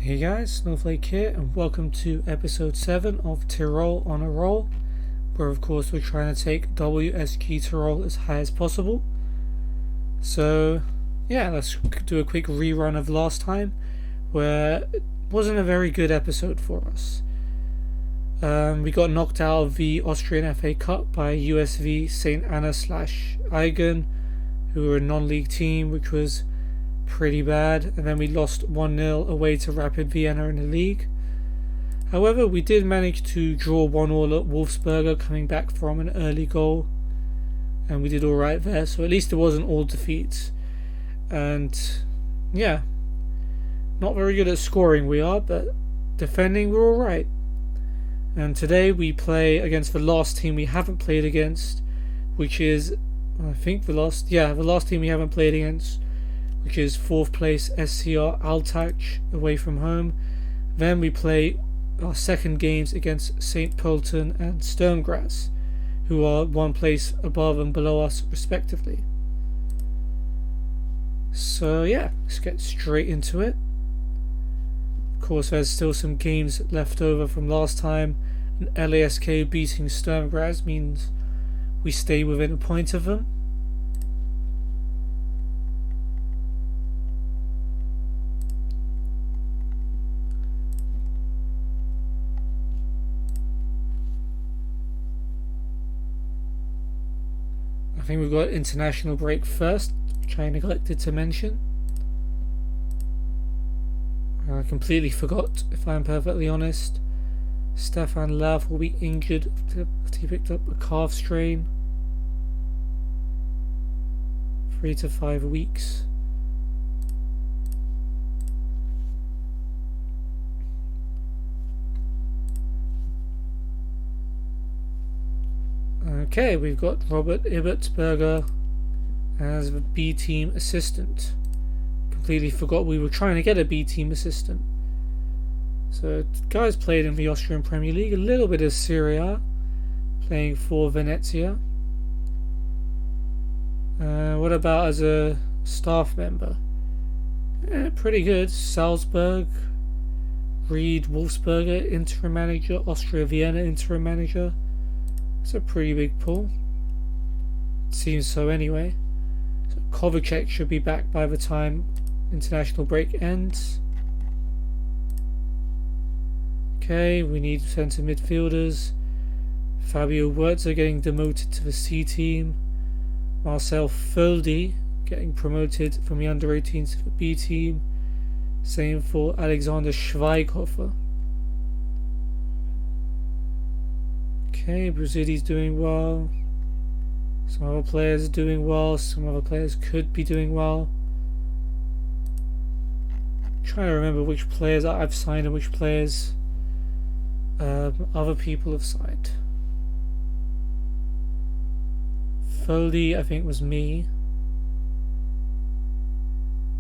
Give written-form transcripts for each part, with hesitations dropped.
Hey guys, Snowflake here, and welcome to episode 7 of Tirol on a Roll, where of course we're trying to take WSG Tirol as high as possible. So, yeah, let's do a quick rerun of last time, where it wasn't a very good episode for us. We got knocked out of the Austrian FA Cup by USV St. Anna/Eigen, who were a non-league team, which was pretty bad, and then we lost 1-0 away to Rapid Vienna in the league. However, we did manage to draw 1-1 at Wolfsberger, coming back from an early goal, and we did alright there, so at least it wasn't all defeats. And yeah, not very good at scoring we are, but defending we're alright. And today we play against the last team we haven't played against, which is, I think the last team we haven't played against, which is 4th place SCR Altach away from home. Then we play our second games against St. Pölten and Sturmgras, who are one place above and below us respectively. So yeah, let's get straight into it. Of course, there's still some games left over from last time, and LASK beating Sturmgras means we stay within a point of them. I think we've got international break first, which I neglected to mention. I completely forgot, if I'm perfectly honest. Stefan Lav will be injured after he picked up a calf strain. 3 to 5 weeks. Okay, we've got Robert Ibertsberger as the B team assistant. Completely forgot we were trying to get a B team assistant. So, the guys played in the Austrian Premier League, a little bit of Serie A, playing for Venezia. What about as a staff member? Pretty good. Salzburg, Ried Wolfsberger, interim manager, Austria Vienna, interim manager. It's a pretty big pull. It seems so anyway. So Kovacic should be back by the time international break ends. Okay, we need centre midfielders. Fabio Wurtzer getting demoted to the C team. Marcel Földi getting promoted from the under-18s to the B team. Same for Alexander Schweighofer. Okay, Brazili's doing well. Some other players are doing well. Some other players could be doing well. I'm trying to remember which players I've signed and which players other people have signed. Foldy, I think, was me.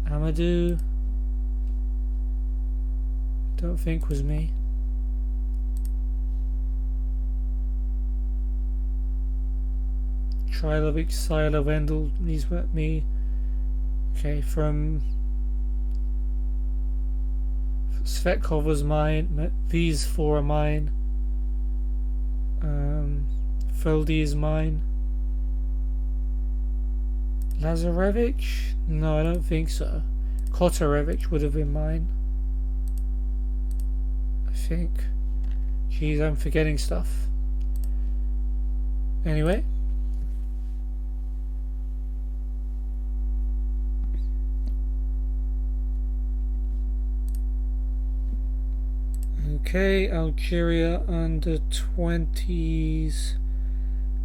Amadou, don't think was me. Trilovic, Seiler, Wendell, these were me. Okay, from Svetkov was mine. These 4 are mine. Foldy is mine. Lazarevich? No, I don't think so. Kotarevich would have been mine, I think. Jeez, I'm forgetting stuff. Anyway. Okay, Algeria under 20s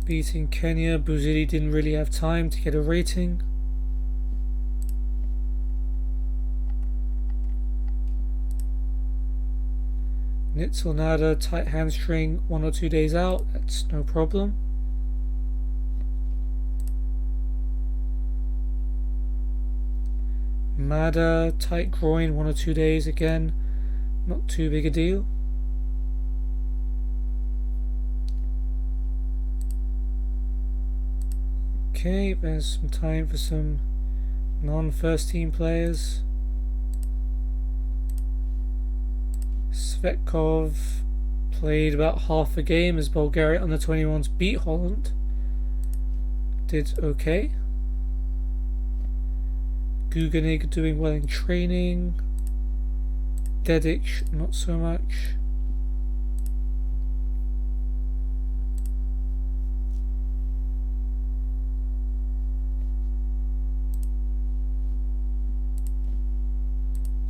beating Kenya. Buzili didn't really have time to get a rating. Nitzel Nada, tight hamstring, 1 or 2 days out, that's no problem. Mada, tight groin, 1 or 2 days again. Not too big a deal. Okay, there's some time for some non-first team players. Svetkov played about half a game as Bulgaria under 21s beat Holland. Did okay. Guganig doing well in training. Dedic not so much.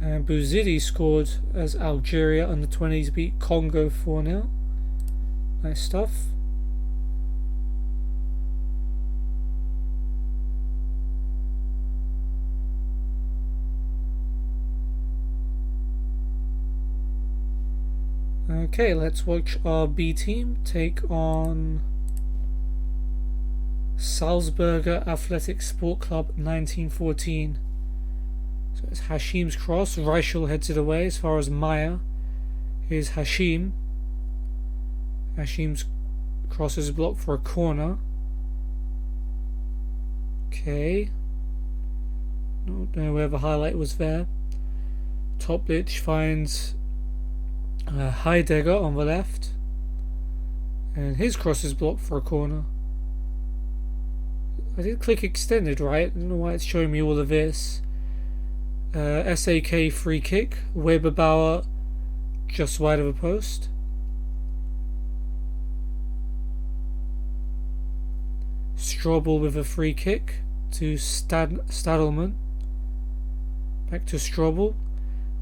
And Bouzidi scored as Algeria under 20s beat Congo 4-0. Nice stuff. Okay, let's watch our B team take on Salzburger Athletic Sport Club 1914. So it's Hashim's cross. Reichel heads it away as far as Maya. Here's Hashim. Hashim's cross is blocked for a corner. Okay. Don't know where the highlight was there. Toplich finds Heidegger on the left. And his cross is blocked for a corner. I did click extended, right? I don't know why it's showing me all of this. SAK free kick. Weberbauer just wide of a post. Strobel with a free kick to Stadelman. Back to Strobel.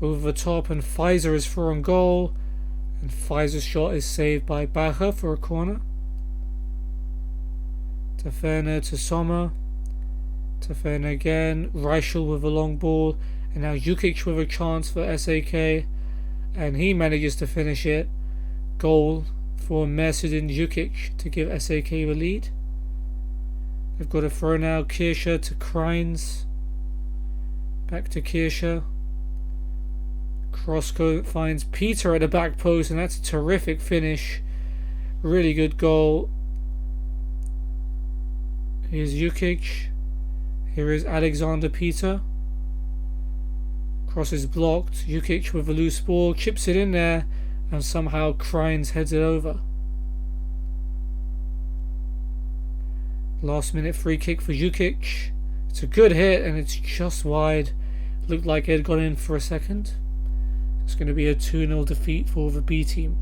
Over the top, and Pfizer is for on goal. And Pfizer's shot is saved by Bacher for a corner. Taferner to Sommer. Taferner again. Reichel with a long ball. And now Jukic with a chance for SAK. And he manages to finish it. Goal for Mercedin Jukic to give SAK the lead. They've got a throw now. Kirscher to Kreins. Back to Kirscher. Crosscoat finds Peter at the back post, and that's a terrific finish. Really good goal. Here's Jukic. Here is Alexander Peter. Cross is blocked. Jukic with a loose ball, chips it in there, and somehow Kreins heads it over. Last minute free kick for Jukic. It's a good hit, and it's just wide. Looked like it had gone in for a second. It's going to be a 2-0 defeat for the B team.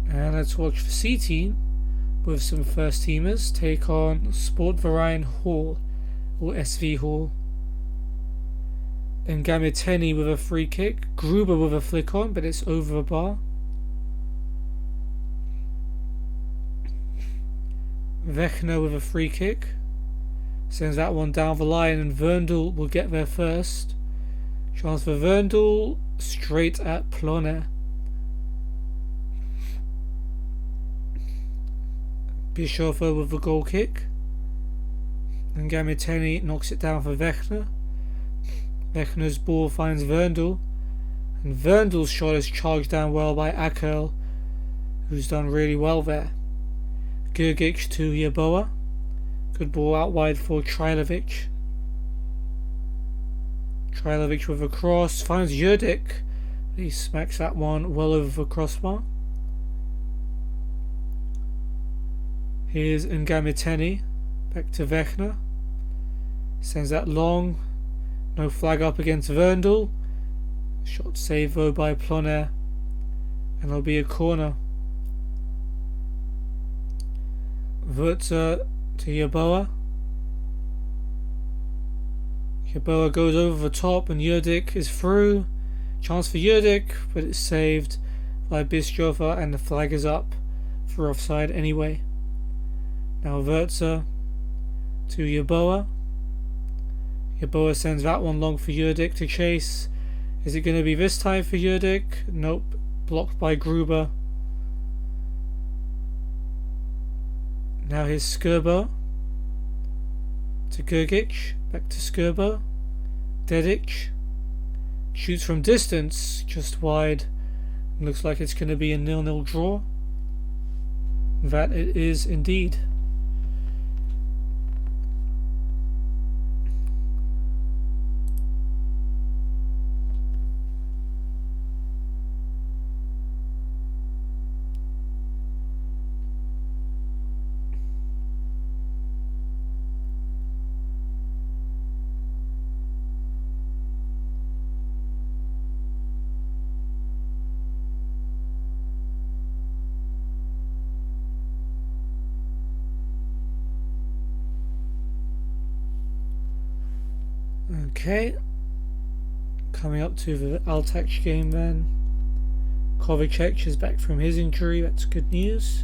And let's watch the C team with some first teamers take on Sportverein Hall, or SV Hall. And Gamiteni with a free kick. Gruber with a flick on, but it's over the bar. Wechner with a free kick. Sends that one down the line, and Verndl will get there first. Chance for Verndl, straight at Ploner. Bischofer with the goal kick. And Gamiteni knocks it down for Wechner. Wechner's ball finds Verndl. And Verndl's shot is charged down well by Akel, who's done really well there. Gergic to Yeboah. Good ball out wide for Trilovic. Trilovic with a cross. Finds Jurdic. He smacks that one well over the crossbar. Here's Ngamiteni. Back to Wechner. Sends that long. No flag up against Verndl. Shot saved though by Ploner. And there'll be a corner. Wurzer to Yeboah. Yeboah goes over the top, and Jurdic is through. Chance for Jurdic, but it's saved by Bischofer, and the flag is up for offside anyway. Now Wurzer to Yeboah. Yeboah sends that one long for Jurdic to chase. Is it going to be this time for Jurdic? Nope. Blocked by Gruber. Now here's Skurbo to Gergic. Back to Skurbo. Dedic shoots from distance, just wide. Looks like it's going to be a 0-0 draw. That it is indeed. Okay. Coming up to the Altach game then. Kovacic is back from his injury, that's good news.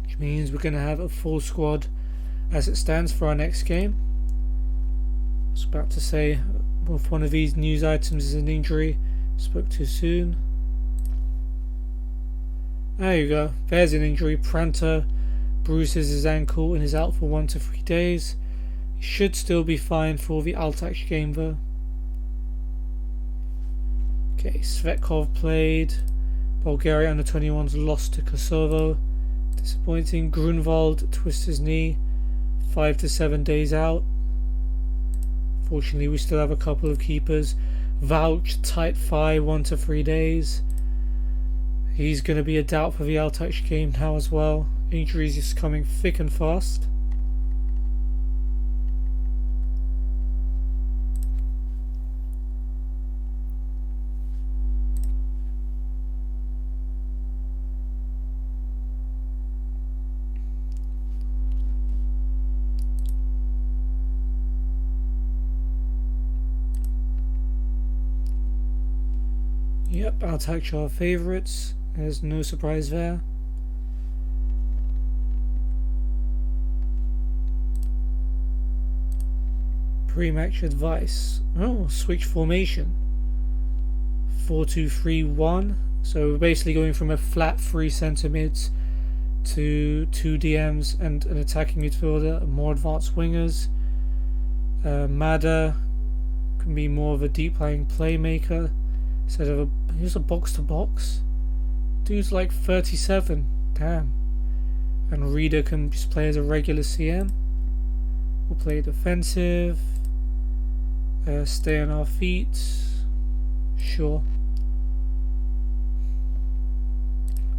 Which means we're going to have a full squad as it stands for our next game. I was about to say, if one of these news items is an injury, spoke too soon. There you go, there's an injury. Pranta bruises his ankle and is out for 1 to 3 days. He should still be fine for the Altach game though. Okay, Svetkov played. Bulgaria under 21s lost to Kosovo. Disappointing. Grunwald twists his knee. 5 to 7 days out. Fortunately, we still have a couple of keepers. Vouch, tight thigh, 1 to 3 days. He's going to be a doubt for the Altach game now as well. Injuries is coming thick and fast. Yep, Altach are our favourites. There's no surprise there. Pre-match advice. Oh, switch formation. 4-2-3-1. So we're basically going from a flat 3 centre mids to 2 DMs and an attacking midfielder and more advanced wingers. Mada can be more of a deep lying playmaker instead of here's a box to box. Dude's like 37. Damn. And Reader can just play as a regular CM. We'll play defensive. Stay on our feet. Sure.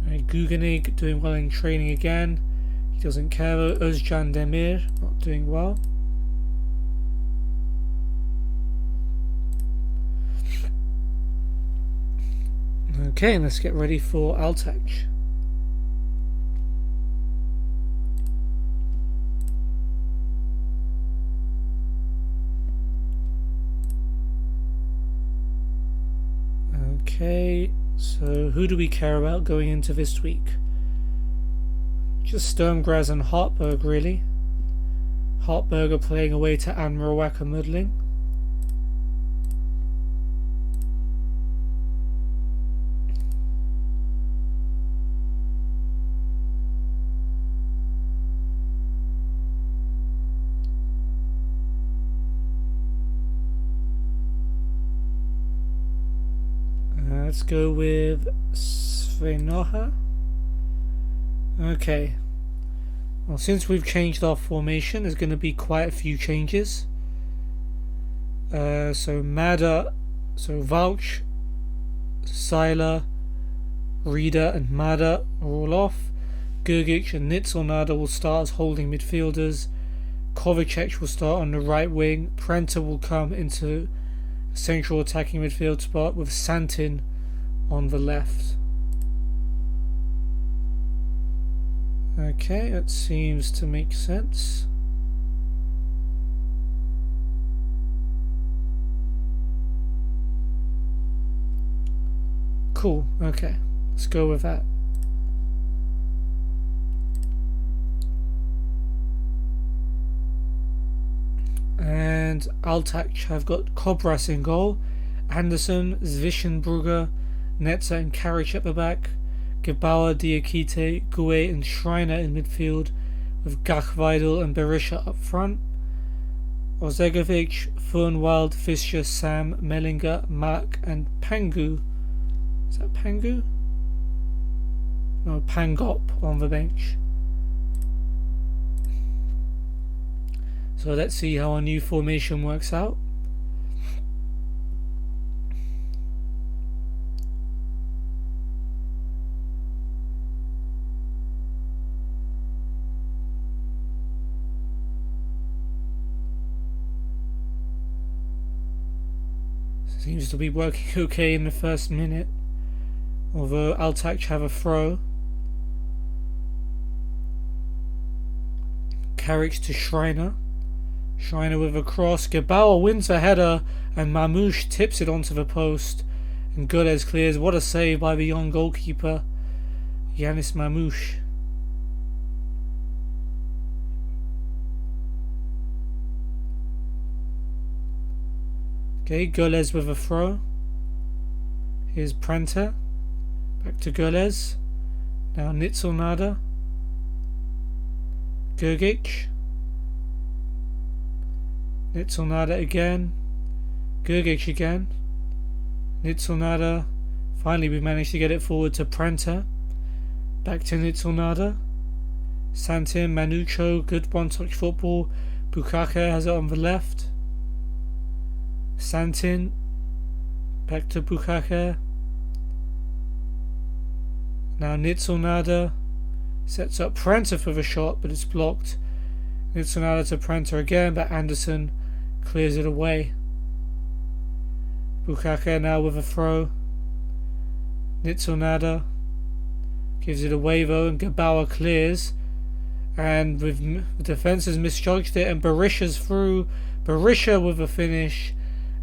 Guganig doing well in training again. He doesn't care. Özcan Demir not doing well. Okay, let's get ready for Altach. Okay, so who do we care about going into this week? Just Sturmgras and Hartberg, really. Hartberger playing away to Anmarawaka Mudling. Let's go with Svenoha. Okay. Well, since we've changed our formation, there's going to be quite a few changes. So Mada, so Vouch, Sila, Reader and Mada are all off. Gurgic and Nitzelnada will start as holding midfielders. Kovacic will start on the right wing. Prenta will come into a central attacking midfield spot with Santin on the left. Okay, that seems to make sense. Cool, okay, let's go with that. And Altach have got Kobras in goal, Anderson, Zwischenbrugger, Netzer and Karic at the back, Gebauer, Diakite, Gue and Schreiner in midfield, with Gachweidel and Berisha up front. Ozegovic, Fernwald, Fischer, Sam, Mellinger, Mark and Pangu. Is that Pangu? No, Pangop on the bench. So let's see how our new formation works out. Seems to be working okay in the first minute, although Altach have a throw. Karic to Schreiner. Schreiner with a cross. Gebauer wins a header and Mamouche tips it onto the post. And Gules clears. What a save by the young goalkeeper, Yanis Mamouche. Okay, Gules with a throw. Here's Prenta. Back to Gules. Now Nitzelnada. Gergic. Nitzelnada again. Gergic again. Nitzelnada. Finally we managed to get it forward to Prenta. Back to Nitzelnada. Santin, Manucho, good one-touch football. Bukake has it on the left. Santin. Back to Bukake. Now Nitzelnada sets up Prenta for the shot, but it's blocked. Nitzelnada to Prenta again, but Anderson clears it away. Bukake now with a throw. Nitzelnada gives it away though, and Gebauer clears. And the defence has misjudged it, and Berisha's through. Berisha with a finish.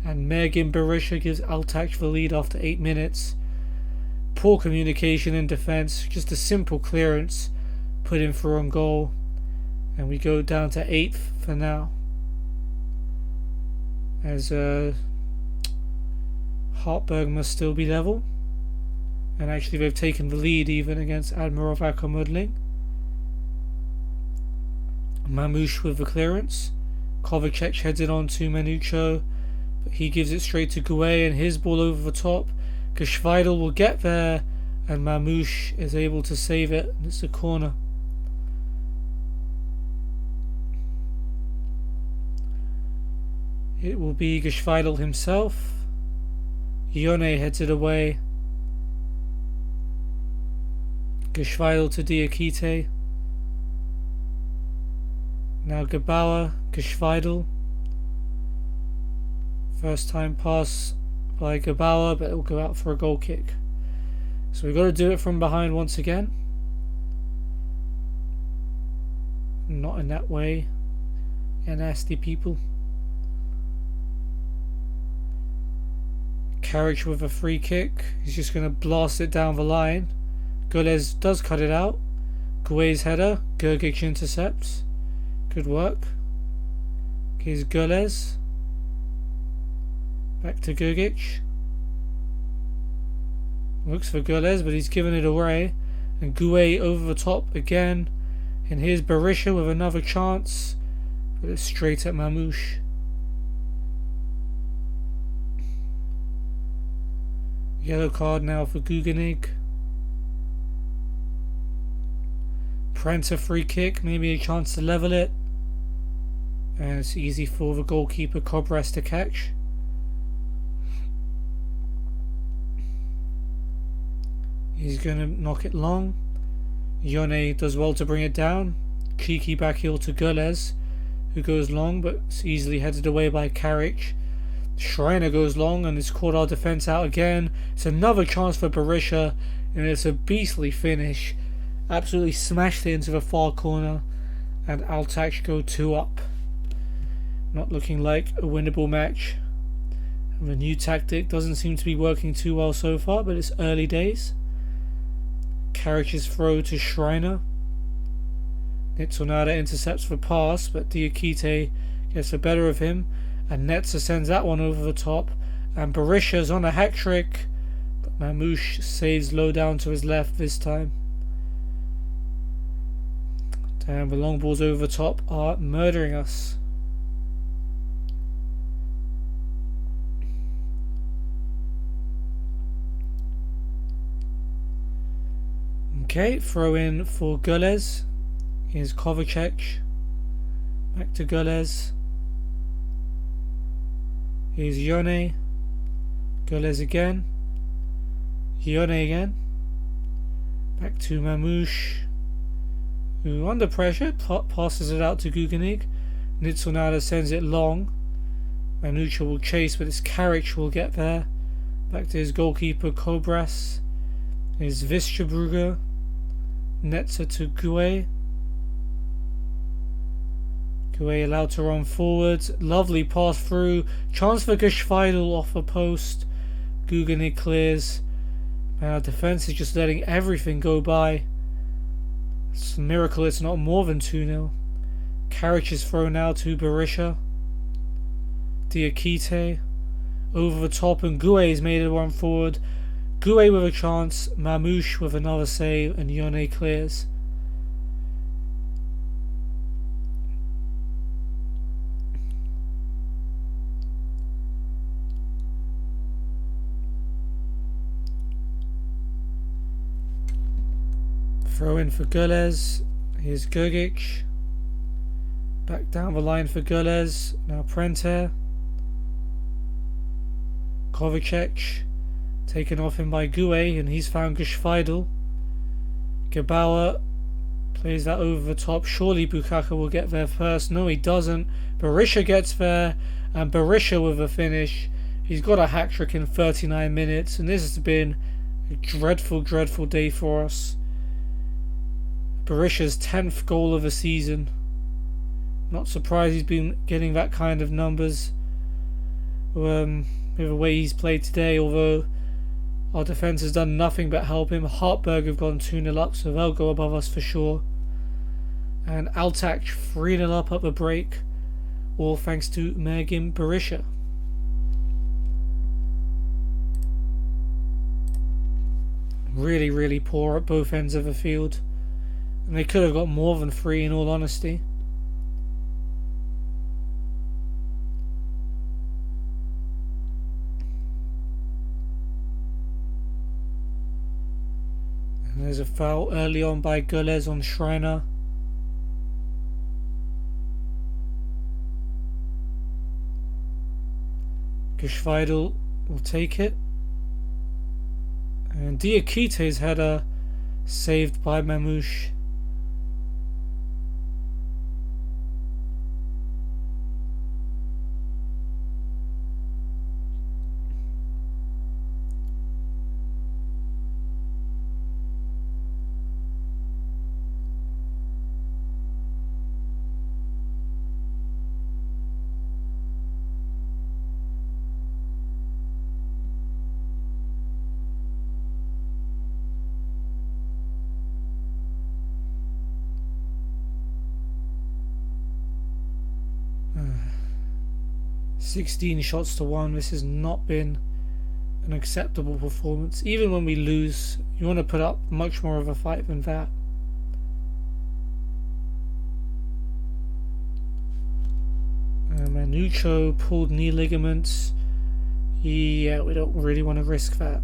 And Mergin Berisha gives Altach the lead after 8 minutes. Poor communication in defence, just a simple clearance put in for on goal, and we go down to 8th for now. As Hartberg must still be level, and actually they've taken the lead even against Admirov Akomodling. Mamouche with the clearance. Kovacic heads it on to Manucho. He gives it straight to Gouet, and his ball over the top. Geschweidel will get there, and Mamouche is able to save it, and it's a corner. It will be Geschweidel himself. Ione heads it away. Geschweidel to Diakite. Now Gebauer, Geschweidel. First time pass by Gebauer, but it will go out for a goal kick. So we've got to do it from behind once again. Not in that way. You nasty people. Carriage with a free kick. He's just going to blast it down the line. Gules does cut it out. Gouet's header. Gergic intercepts. Good work. Here's Gules. Back to Gergic. Looks for Gules, but he's given it away. And Gouet over the top again. And here's Berisha with another chance. But it's straight at Mamouche. Yellow card now for Guganig. Prenta free kick, maybe a chance to level it. And it's easy for the goalkeeper Cobras to catch. He's going to knock it long. Ione does well to bring it down. Cheeky back heel to Gules, who goes long, but it's easily headed away by Karic. Schreiner goes long and it's caught our defence out again. It's another chance for Berisha, and it's a beastly finish. Absolutely smashed it into the far corner, and Altach go 2 up. Not looking like a winnable match. The new tactic doesn't seem to be working too well so far, but it's early days. Karic's throw to Schreiner. Nitzelnada intercepts the pass, but Diakite gets the better of him, and Netzer sends that one over the top, and Berisha's on a hat-trick, but Mamouche saves low down to his left this time. Damn, the long balls over the top are murdering us. Okay, throw in for Gules. Here's Kovacic. Back to Gules. Here's Ione. Gules again. Ione again. Back to Mamouche, who under pressure passes it out to Guganig. Nitzelnada sends it long. Manucha will chase, but it's Karic who will get there. Back to his goalkeeper Cobras. Here's Vischerbrugger. Netzer to Gouet. Gue allowed to run forward. Lovely pass through. Chance for Geschweidel off a post. Guganik clears. Now defense is just letting everything go by. It's a miracle it's not more than 2-0. Karic is thrown out to Berisha. Diakite over the top, and Gue has made a run forward. Gue with a chance, Mamouche with another save, and Yone clears. Throw in for Gules. Here's Gergic. Back down the line for Gules. Now Prenter. Kovacic. Taken off him by Gue, and he's found Geschweidel. Gebauer plays that over the top. Surely Bukaka will get there first. No, he doesn't. Berisha gets there, and Berisha with a finish. He's got a hat-trick in 39 minutes, and this has been a dreadful, dreadful day for us. Berisha's 10th goal of the season. Not surprised he's been getting that kind of numbers with the way he's played today, although our defence has done nothing but help him. Hartberg have gone 2-0 up, so they'll go above us for sure. And Altach 3-0 up at the break, all thanks to Mergim Berisha. Really, really poor at both ends of the field. And they could have got more than 3 in all honesty. And there's a foul early on by Gules on Schreiner. Geschweidel will take it. And Diakite's header saved by Mamouche. Uh, 16 shots to 1. This has not been an acceptable performance. Even when we lose, you want to put up much more of a fight than that. Manucho pulled knee ligaments. Yeah, we don't really want to risk that.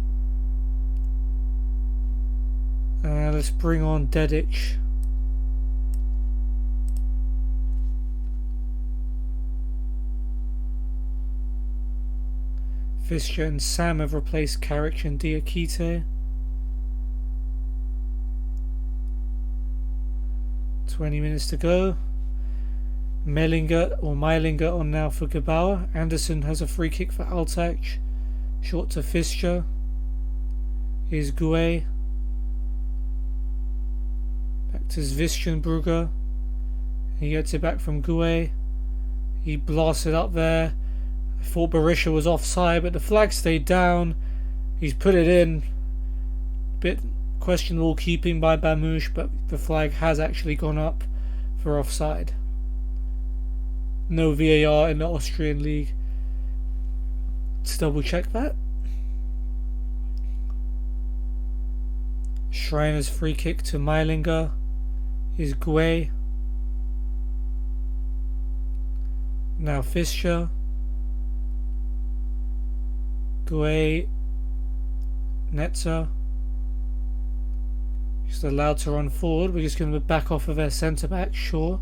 Let's bring on Dedic. Fischer and Sam have replaced Karic and Diakite. 20 minutes to go. Meilinger on now for Gebauer. Anderson has a free kick for Altach. Short to Fischer. Here's Gue. Back to Zwischenbrugger. He gets it back from Gue. He blasts it up there. I thought Berisha was offside, but the flag stayed down. He's put it in. Bit questionable keeping by Mamouche, but the flag has actually gone up for offside. No VAR in the Austrian league. Let's double check that. Schreiner's free kick to Meilinger is Gue. Now Fischer. Gue. Netzer. Just allowed to run forward. We're just going to back off of their centre back, sure.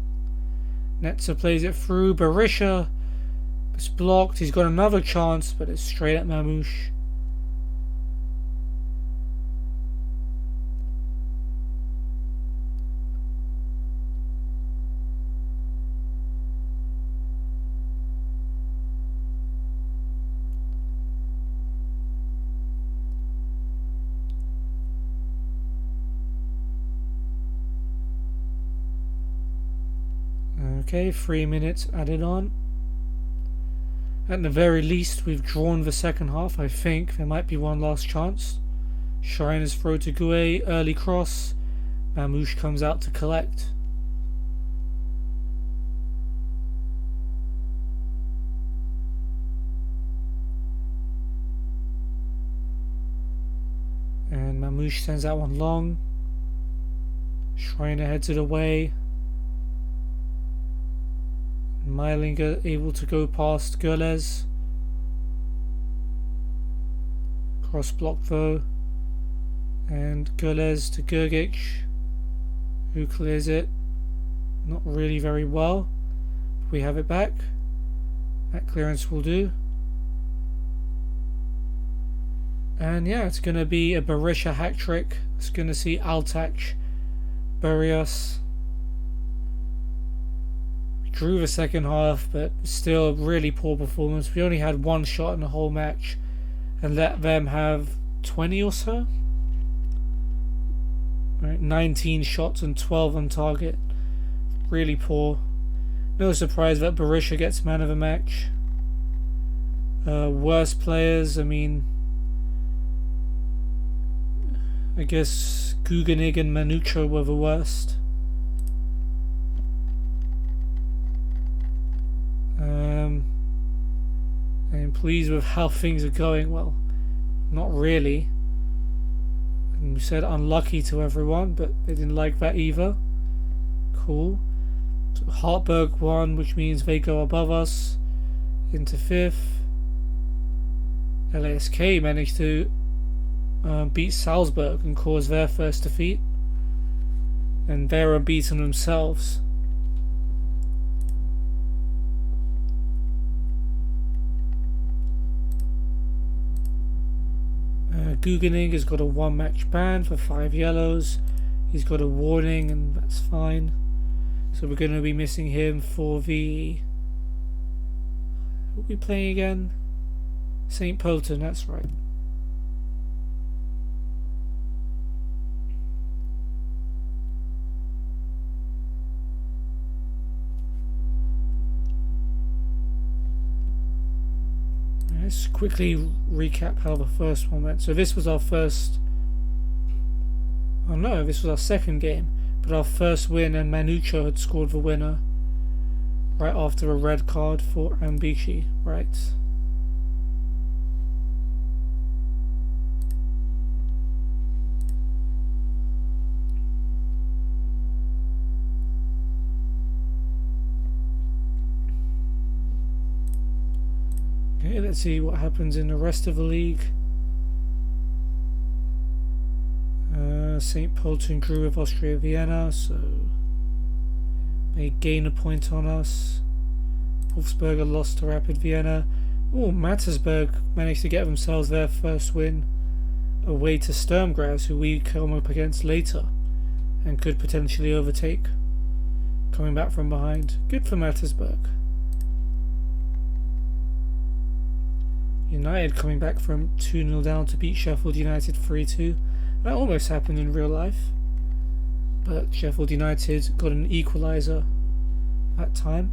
Netzer plays it through. Berisha. It's blocked. He's got another chance, but it's straight at Mamouche. Okay, 3 minutes added on. At the very least, we've drawn the second half. I think there might be one last chance. Shriners throw to Gue, early cross. Mamouche comes out to collect. And Mamouche sends that one long. Shriner heads it away. Meilinger able to go past Gurles. Cross block though. And Gurles to Gergic, who clears it. Not really very well. We have it back. That clearance will do. And yeah, it's going to be a Berisha hat trick. It's going to see Altach bury us. We drew the second half, but still a really poor performance. We only had one shot in the whole match and let them have 20 or so. Right, 19 shots and 12 on target. Really poor. No surprise that Berisha gets man of the match. Worst players, I mean, I guess Guganig and Manucho were the worst. I'm pleased with how things are going. Well, not really. And we said unlucky to everyone, but they didn't like that either. Cool. So Hartberg won, which means they go above us into 5th. LASK managed to beat Salzburg and cause their first defeat, and they're unbeaten themselves. Guganig has got a 1-match ban for 5 yellows. He's got a warning, and that's fine. So we're going to be missing him for the... Who are we playing again? St. Polten, that's right. Let's quickly recap how the first one went. So this was our first... Oh no, this was our second game. But our first win, and Manucho had scored the winner right after a red card for Ambishi. Right. Okay, let's see what happens in the rest of the league. St. Polten drew with Austria Vienna, so they gain a point on us. Wolfsberger lost to Rapid Vienna. Oh, Mattersburg managed to get themselves their first win away to Sturm Graz, who we come up against later and could potentially overtake, coming back from behind. Good for Mattersburg. United coming back from 2-0 down to beat Sheffield United 3-2. That almost happened in real life, but Sheffield United got an equaliser that time.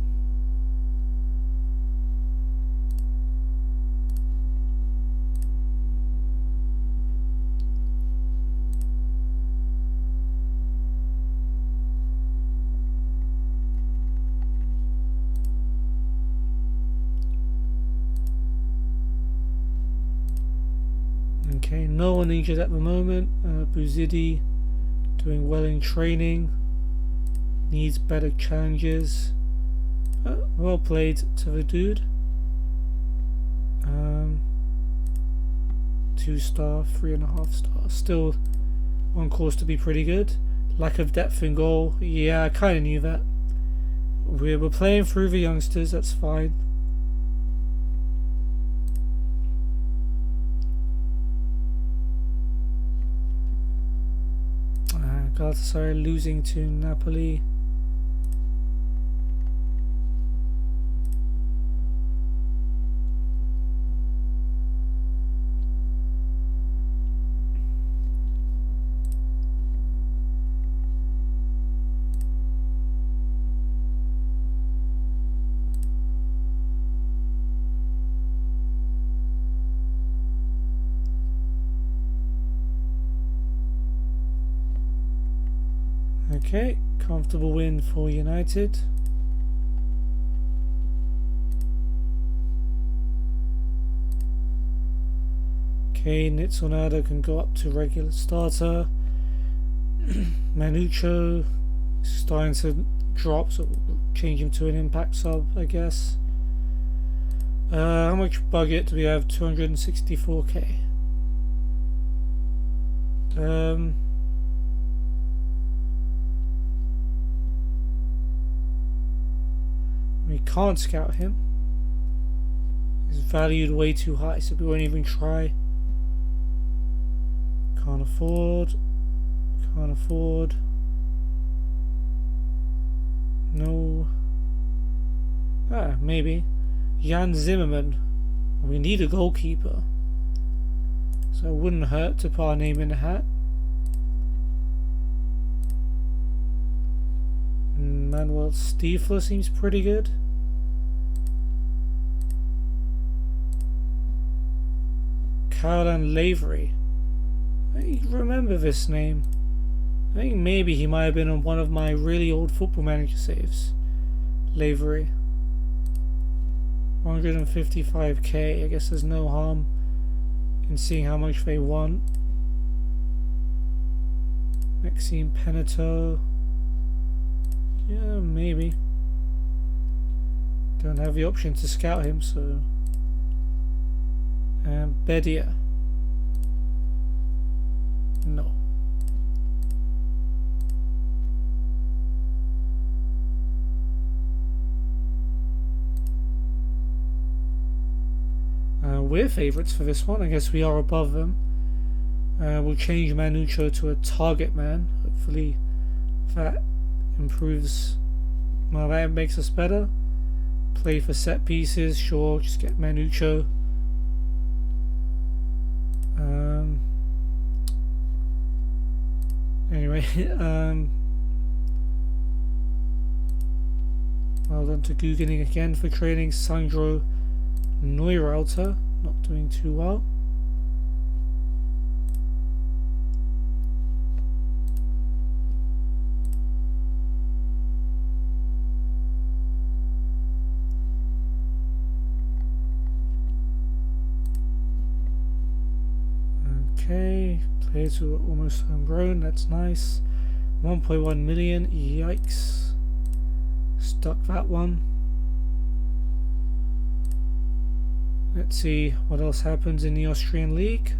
Okay, no one injured at the moment. Buzidi doing well in training. Needs better challenges. Well played to the dude. 2-star, 3.5 stars. Still on course to be pretty good. Lack of depth in goal. Yeah, I kind of knew that. We're playing through the youngsters, that's fine. Galatasaray losing to Napoli. Okay, comfortable win for United. Okay, Nitsonada can go up to regular starter. Manucho starting to drop, so we'll change him to an impact sub, I guess. How much budget do we have? 264k. We can't scout him. He's valued way too high, so we won't even try. Can't afford. No. Maybe. Jan Zimmerman. We need a goalkeeper, so it wouldn't hurt to put our name in the hat. Manuel Stiefler seems pretty good. Caroline Lavery. I remember this name. I think maybe he might have been on one of my really old Football Manager saves. Lavery. 155k. I guess there's no harm in seeing how much they want. Maxime Penato. Yeah, maybe. Don't have the option to scout him, so. Bedia. No. We're favourites for this one. I guess we are above them. We'll change Manucho to a target man. Hopefully that improves. Well, that makes us better. Play for set pieces. Sure, just get Manucho. Anyway, well done to Guggening again for trading Sandro Neuralter. Not doing too well. Okay, players who are almost homegrown, that's nice. 1.1 million, yikes. Stuck that one. Let's see what else happens in the Austrian league.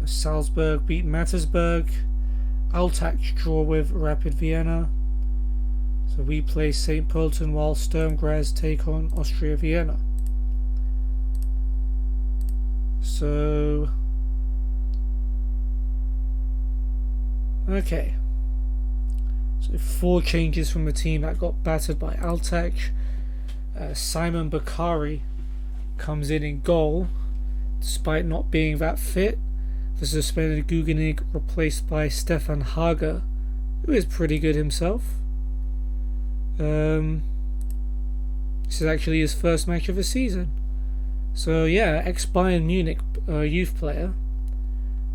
Salzburg beat Mattersburg. Altach draw with Rapid Vienna. So we play St. Pölten while Sturm Graz take on Austria Vienna. So okay. So 4 changes from the team that got battered by Altach. Simon Bakari comes in goal, despite not being that fit. The suspended Guggenig replaced by Stefan Hager, who is pretty good himself. This is actually his first match of the season. So yeah, ex-Bayern Munich youth player,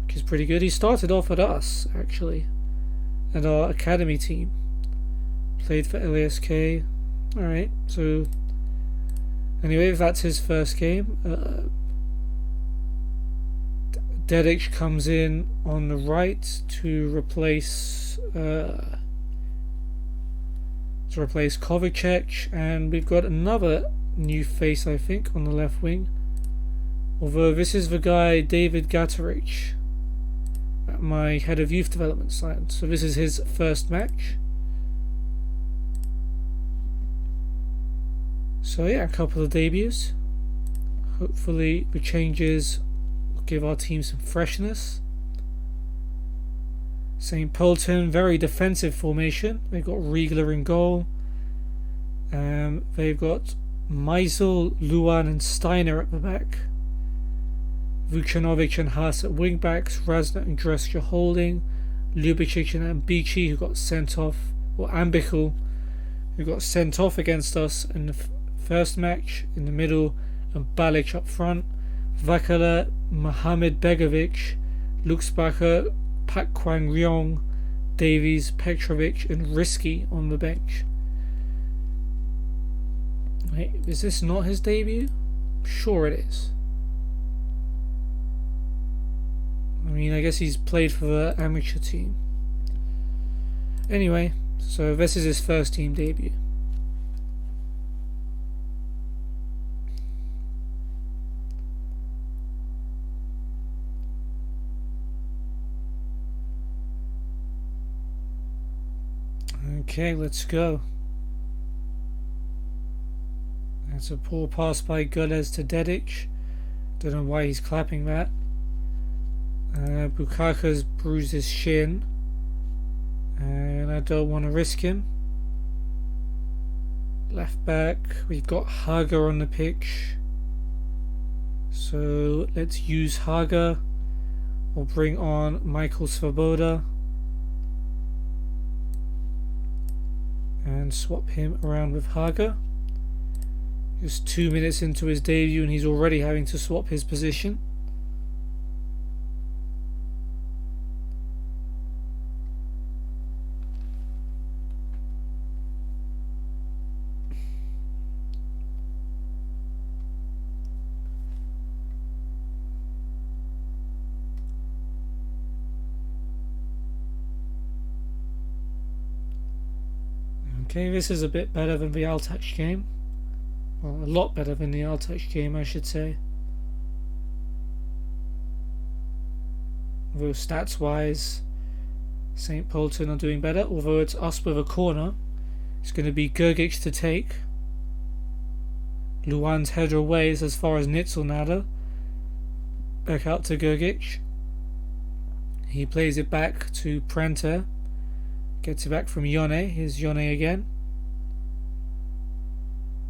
which is pretty good. He started off at us, actually, and our academy team. Played for LASK. Alright, so anyway, that's his first game. Dedic comes in on the right to replace Kovacic, and we've got another new face, I think, on the left wing. Although this is the guy David Gatarich, my head of youth development signed. So this is his first match. So yeah, a couple of debuts. Hopefully the changes will give our team some freshness. St. Pölten, very defensive formation. They've got Riegler in goal. They've got Meisel, Luan and Steiner at the back. Vucanovic and Haas at wing backs. Razner and Dreska holding. Ljubicic and Ambici, who got sent off, or Ambichel, who got sent off against us in the first match, in the middle, and Balic up front. Vakala, Mohamed Begovic, Luxbacher, Pak Kwang Ryong, Davies, Petrovic and Risky on the bench. Wait, is this not his debut? Sure it is. I mean, I guess he's played for the amateur team. Anyway, so this is his first team debut. Okay, let's go. That's a poor pass by Gulez to Dedic. Don't know why he's clapping that. Bukaka's bruised his shin, and I don't want to risk him. Left back, we've got Haga on the pitch, so let's use Haga. We'll bring on Michael Svoboda and swap him around with Haga. Just 2 minutes into his debut and he's already having to swap his position. Okay, this is a bit better than the Altach game. Well, a lot better than the Altach game, I should say. Although stats wise, St. Polten are doing better. Although it's us with a corner, it's going to be Gergic to take. Luan's header away is as far as Nitzelnader. Back out to Gergic. He plays it back to Prenter. Gets it back from Yone. Here's Yone again.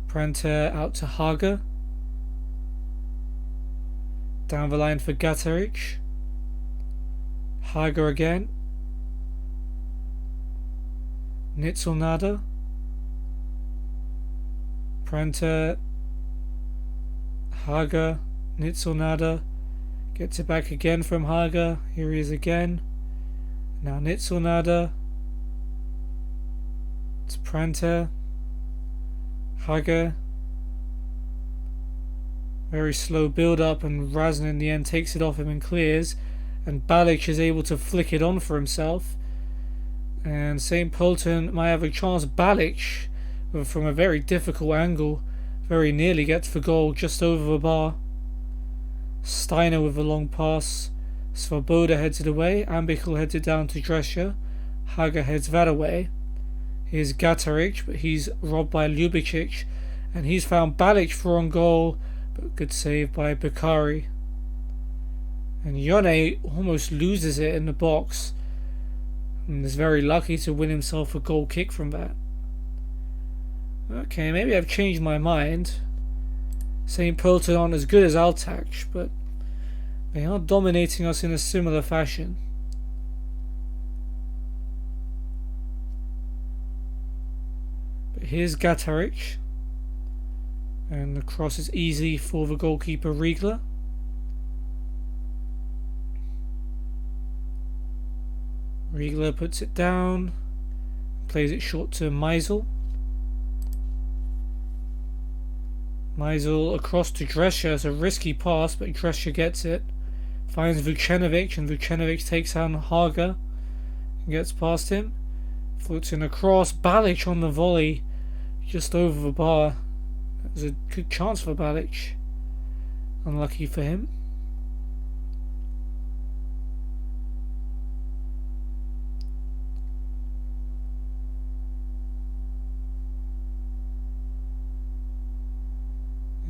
Prenter out to Haga. Down the line for Gataric. Haga again. Nitzelnader. Prenter. Haga. Nitzelnader. Gets it back again from Haga. Here he is again. Now Nitzelnader. It's Prenter. Haga. Very slow build up, and Razin in the end takes it off him and clears, and Balic is able to flick it on for himself, and St. Polten might have a chance. Balic, from a very difficult angle, very nearly gets the goal just over the bar. Steiner with a long pass. Svoboda heads it away. Ambichel heads it down to Drescher. Haga heads that away. Here's Gataric, but he's robbed by Ljubicic, and he's found Balic for on goal, but good save by Bakari. And Yone almost loses it in the box, and is very lucky to win himself a goal kick from that. Okay, maybe I've changed my mind. St. Polten aren't as good as Altach, but they are dominating us in a similar fashion. Here's Gataric, and the cross is easy for the goalkeeper Riegler. Riegler puts it down, plays it short to Meisel. Meisel across to Drescher. It's a risky pass, but Drescher gets it. Finds Vucenovic, and Vucenovic takes on Haga and gets past him. Floats in across. Balic on the volley, just over the bar. That was a good chance for Balic. Unlucky for him.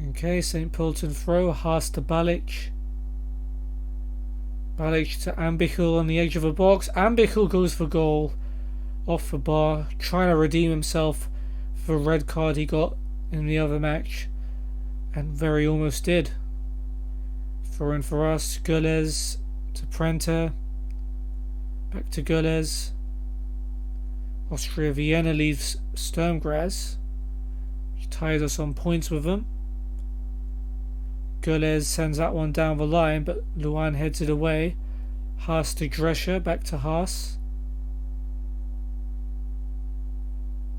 Okay, St. Polten throw. Haas to Balic. Balic to Ambichel on the edge of the box. Ambichel goes for goal. Off the bar, trying to redeem himself for the red card he got in the other match, and very almost did. Throw in for us. Gulez to Prenter. Back to Gulez. Austria Vienna leaves Sturm Graz, which ties us on points with them. Gulez sends that one down the line, but Luan heads it away. Haas to Drescher. Back to Haas.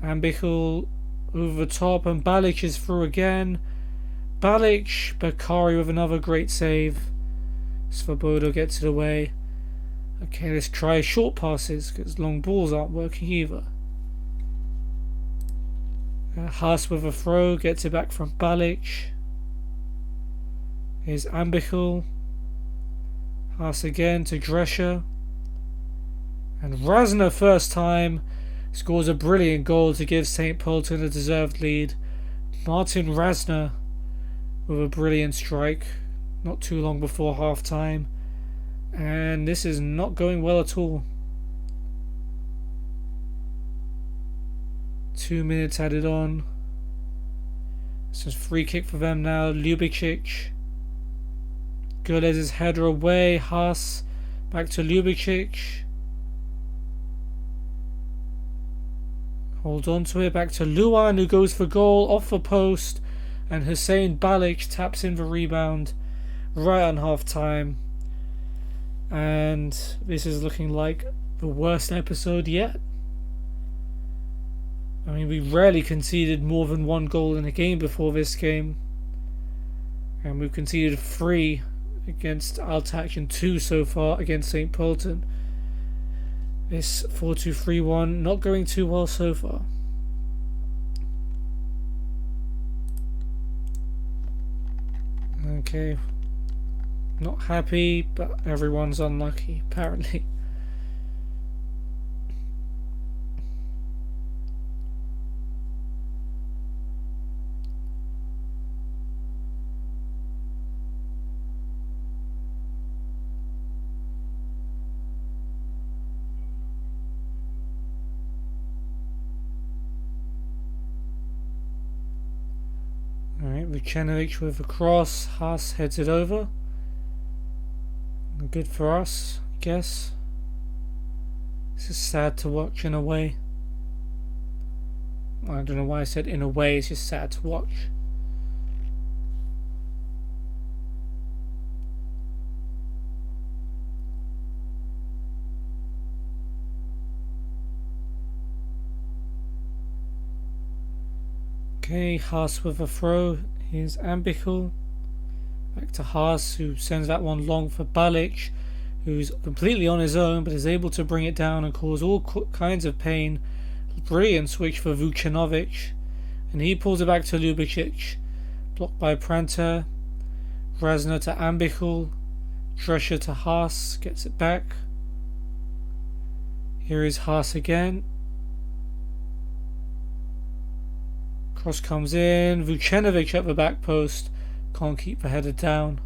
Ambichel over the top, and Balic is through again. Balic, Bakari with another great save. Svoboda gets it away. Okay, let's try short passes because long balls aren't working either. Haas with a throw, gets it back from Balic. Here's Ambichel. Haas again to Drescher. And Razner, first time, scores a brilliant goal to give St. Pölten a deserved lead. Martin Razner with a brilliant strike not too long before half time. And this is not going well at all. 2 minutes added on. This is free kick for them now. Ljubicic. Gulez's header away. Haas back to Ljubicic. Hold on to it. Back to Luan, who goes for goal off the post. And Hussein Balic taps in the rebound right on half time. And this is looking like the worst episode yet. I mean, we rarely conceded more than one goal in a game before this game. And we've conceded 3 against Altach and 2 so far against St. Pölten. This 4-2-3-1 not going too well so far. Okay. Not happy, but everyone's unlucky, apparently. Alright, Vucenovic with a cross. Haas heads it over. Good for us, I guess. This is sad to watch in a way. I don't know why I said in a way, it's just sad to watch. Okay, Haas with a throw. Here's Ambichel. Back to Haas, who sends that one long for Balic, who's completely on his own but is able to bring it down and cause all kinds of pain. Brilliant switch for Vucenovic, and he pulls it back to Ljubicic. Blocked by Pranta. Razner to Ambichel. Drescher to Haas, gets it back. Here is Haas again. Cross comes in. Vucenovic at the back post. Can't keep the header down.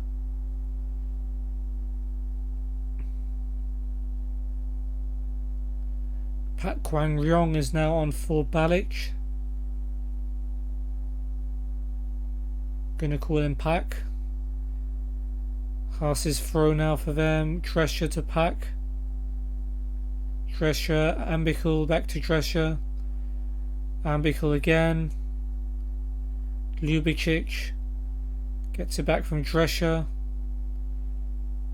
Pat Kwang Ryong is now on for Balic. Gonna call him Pak. Haas's throw now for them. Drescher to Pak. Drescher, Ambichel back to Drescher. Ambichel again. Ljubicic gets it back from Drescher.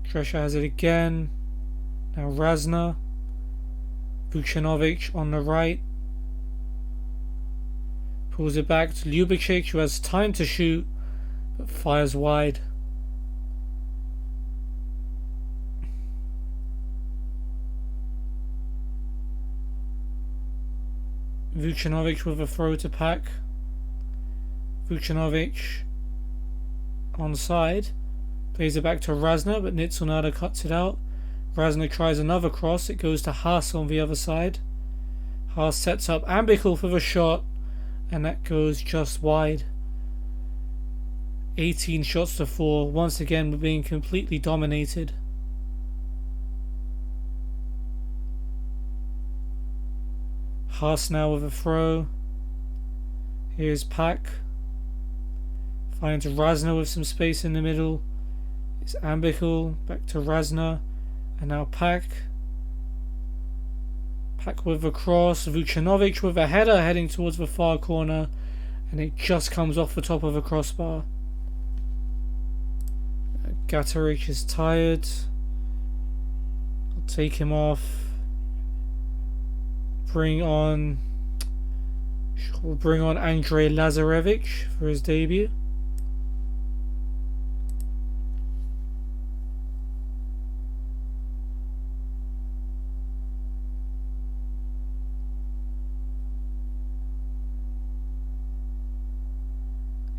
Drescher has it again. Now Razner. Vucenovic on the right. Pulls it back to Ljubicic, who has time to shoot, but fires wide. Vucenovic with a throw to Pak. Vucenovic onside. Plays it back to Razner, but Nitsunada cuts it out. Razner tries another cross. It goes to Haas on the other side. Haas sets up Ambichel for the shot, and that goes just wide. 18 shots to 4. Once again, we're being completely dominated. Haas now with a throw. Here's Pak. Finds Razner with some space in the middle. It's Ambichel back to Razner. And now Pak. Pak with a cross. Vucenovic with a header heading towards the far corner. And it just comes off the top of a crossbar. Gataric is tired. I'll take him off. Bring on We'll bring on Andrei Lazarevich for his debut.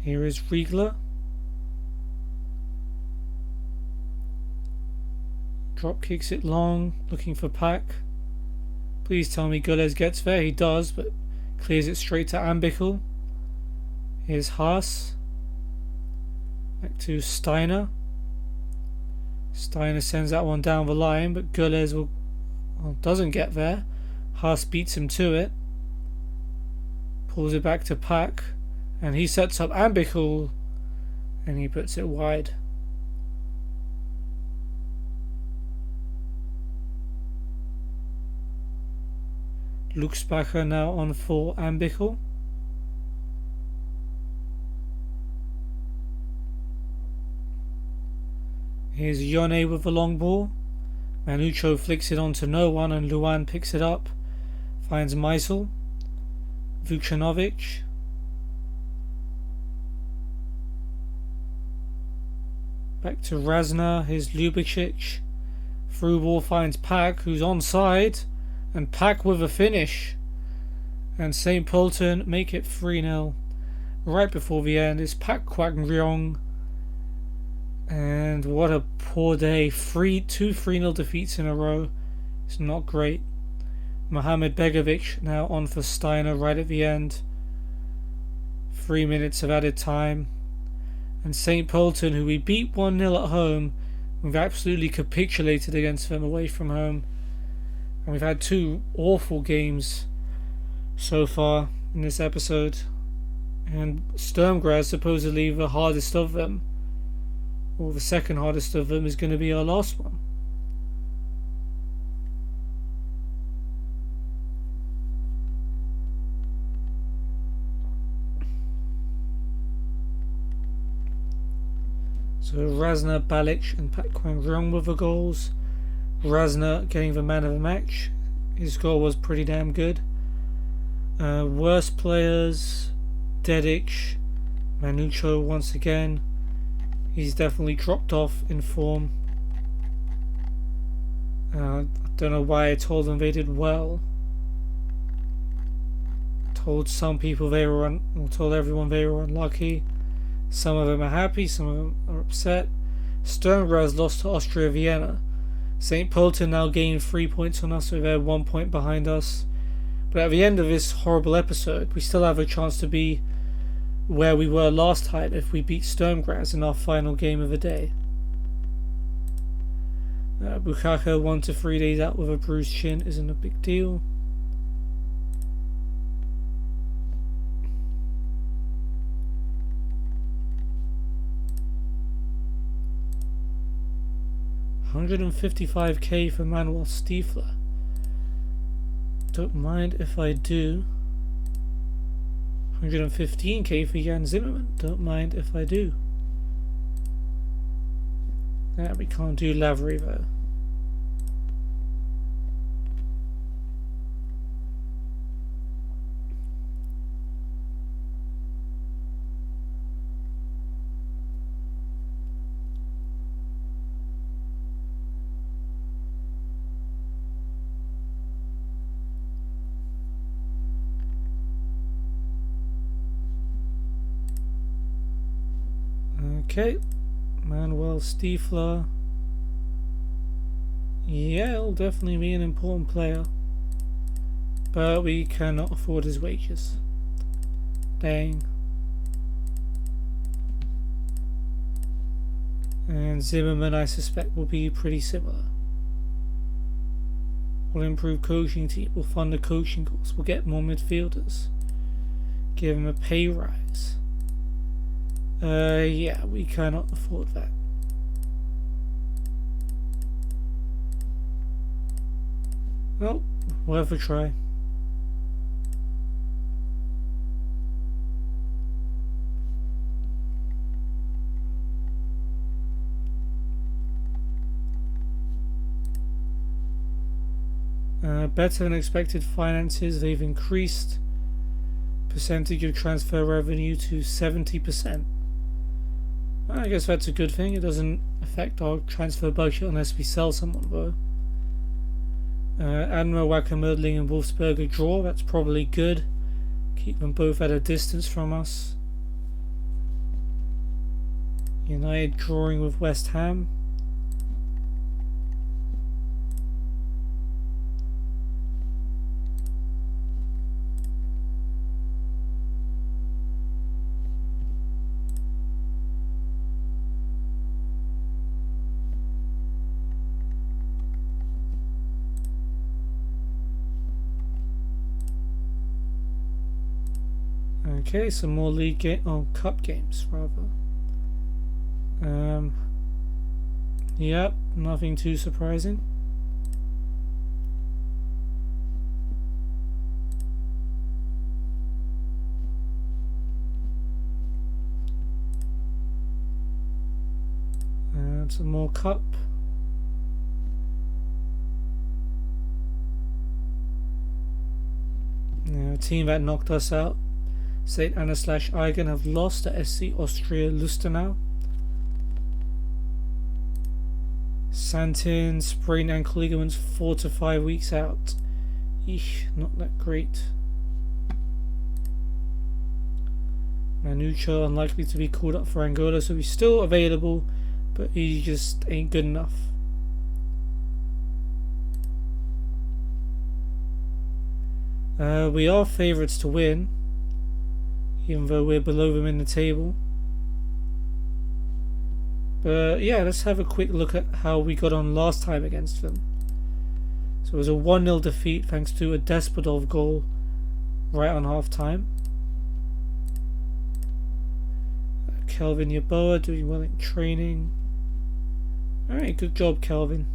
Here is Riegler. Drop kicks it long, looking for Pak. Please tell me Gulez gets there. He does, but clears it straight to Ambichel. Here's Haas. Back to Steiner. Steiner sends that one down the line, but Gulez doesn't get there. Haas beats him to it. Pulls it back to Pak. And he sets up Ambichel. And he puts it wide. Luxbacher now on for Ambichel. Here's Yone with the long ball. Manucho flicks it onto no one and Luan picks it up. Finds Meisel. Vucanovic. Back to Razna. Here's Ljubicic. Through ball finds Pak, who's onside. And Pak with a finish. And St. Polten make it 3-0. Right before the end is Pak Kwang Ryong. And what a poor day. Two 3-0 defeats in a row. It's not great. Mohamed Begovic now on for Steiner right at the end. 3 minutes of added time. And St. Polten, who we beat 1-0 at home, we've absolutely capitulated against them away from home. And we've had 2 awful games so far in this episode. And Sturm Graz, supposedly the hardest of them, or the second hardest of them, is going to be our last one. So Razna, Balic and Pak Kwang Ryong with the goals. Razna getting the man of the match. His goal was pretty damn good. Worst players, Dedic, Manucho once again. He's definitely dropped off in form. I don't know why I told them they did well. Told some people told everyone they were unlucky. Some of them are happy, some of them are upset. Sturm Graz lost to Austria Vienna. St. Polten now gained 3 points on us, so they're 1 point behind us. But at the end of this horrible episode, we still have a chance to be where we were last time if we beat Sturm Graz in our final game of the day. Bukaka 1 to 3 days out with a bruised shin isn't a big deal. $155k for Manuel Stiefler. Don't mind if I do. 115k for Jan Zimmerman. Don't mind if I do. Yeah, we can't do Lavery though. Okay, Manuel Stiefler. Yeah, he'll definitely be an important player, but we cannot afford his wages. Dang. And Zimmerman, I suspect, will be pretty similar. We'll improve coaching team, we'll fund the coaching course, we'll get more midfielders, give him a pay rise. Yeah, we cannot afford that. Well, worth a try. Better than expected finances, they've increased percentage of transfer revenue to 70%. I guess that's a good thing. It doesn't affect our transfer budget unless we sell someone, though. Admiral Wackermödling and Wolfsberger draw. That's probably good. Keep them both at a distance from us. United drawing with West Ham. Okay, some more cup games rather. Yep, nothing too surprising. And some more cup. Now, a team that knocked us out, St. Anna/Eigen, have lost to SC Austria Lustenau. Santin sprained ankle ligaments 4 to 5 weeks out. Eesh, not that great. Manucho unlikely to be called up for Angola, so he's still available, but he just ain't good enough. We are favourites to win, even though we're below them in the table. But yeah, let's have a quick look at how we got on last time against them. So it was a 1-0 defeat thanks to a Despodov goal right on half time. Kelvin Yeboah doing well in training. Alright, good job, Kelvin.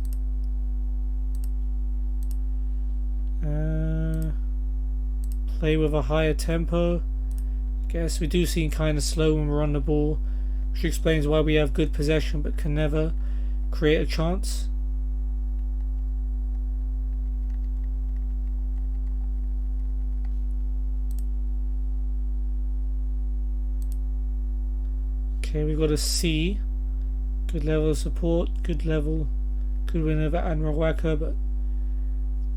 Play with a higher tempo. Guess we do seem kind of slow when we're on the ball, which explains why we have good possession but can never create a chance. Okay, we've got a C. Good level of support, good win over Admiral Wacker, but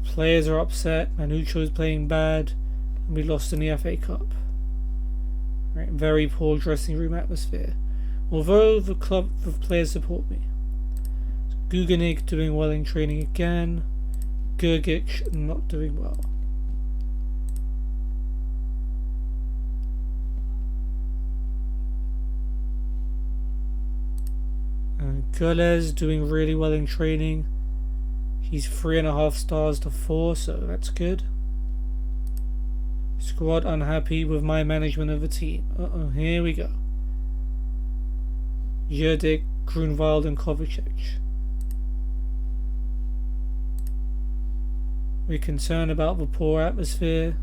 players are upset. Manucho is playing bad, and we lost in the FA Cup. Right, very poor dressing room atmosphere. Although the players support me. Guganik doing well in training again. Gergic not doing well. And Gulez doing really well in training. He's 3.5 stars to 4, so that's good. Squad unhappy with my management of the team. Here we go. Jurdik, Grunwald and Kovacic. We're concerned about the poor atmosphere.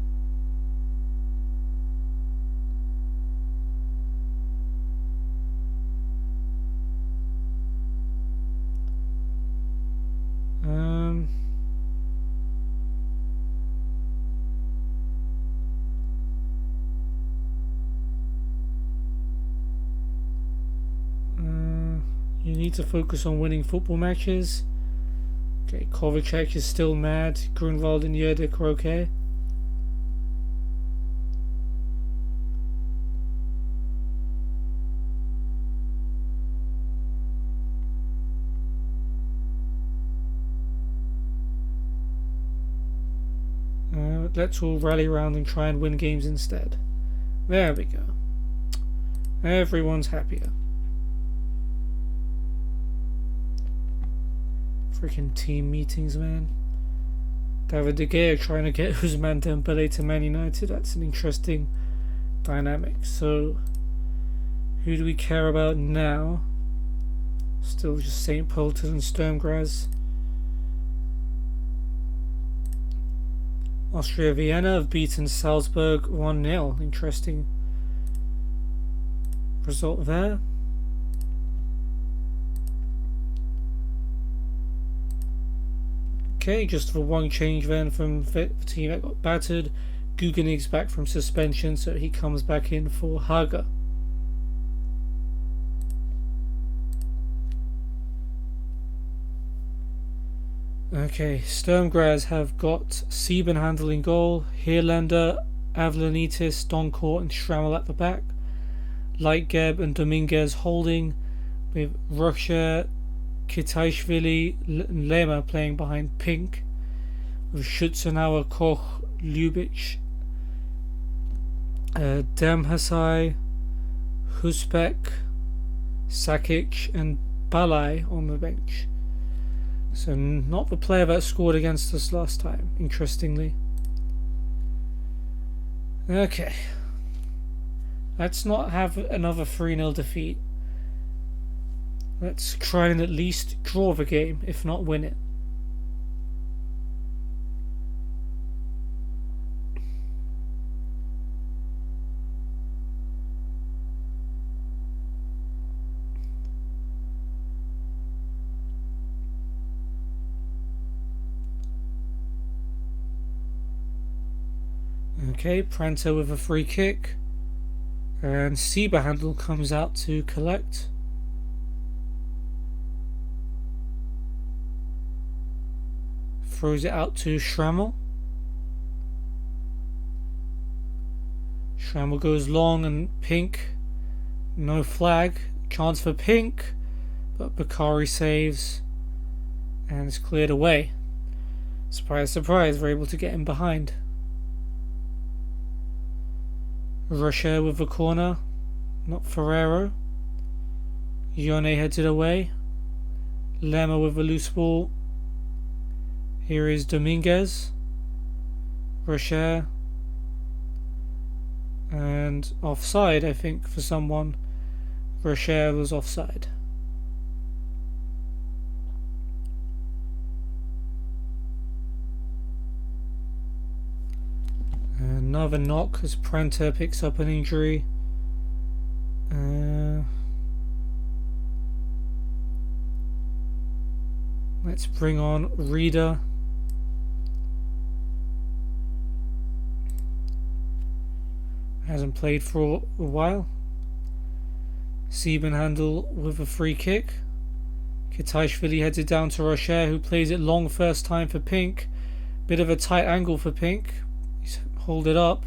You need to focus on winning football matches. Okay, Kovacic is still mad. Grunwald and Jurdik are okay. Let's all rally around and try and win games instead. There we go. Everyone's happier. Freaking team meetings, man. David De Gea trying to get Ousmane Dembele to Man United. That's an interesting dynamic. So, who do we care about now? Still just St. Pölten and Sturm Graz. Austria Vienna have beaten Salzburg 1-0. Interesting result there. Okay, just for one change then from the team that got battered. Guganig's back from suspension, so he comes back in for Haga. Okay, Sturmgras have got Siebenhandel in goal, Heerlander, Avlanitis, Doncourt and Schrammel at the back, Leitgeb and Dominguez holding, with Rocher, Kitaishvili and Lema playing behind Pink, with Schutzenauer, Koch, Lubitsch, Demhasai, Husbeck, Sakic and Balai on the bench. So not the player that scored against us last time, interestingly. Okay. Let's not have another 3-0 defeat. Let's try and at least draw the game, if not win it. Okay, Pranto with a free kick. And Sieberhandel comes out to collect. Throws it out to Schrammel. Schrammel goes long and Pink. No flag. Chance for Pink. But Bakari saves. And it's cleared away. Surprise, surprise, we're able to get him behind. Rocher with the corner, not Ferrero. Yone heads it away. Lema with a loose ball. Here is Dominguez. Rocher. And offside, I think, for someone. Rocher was offside. Another knock as Pranta picks up an injury. Let's bring on Reader. Hasn't played for a while. Siebenhandel with a free kick. Kitaishvili heads it down to Rocher, who plays it long first time for Pink. Bit of a tight angle for Pink. Hold it up.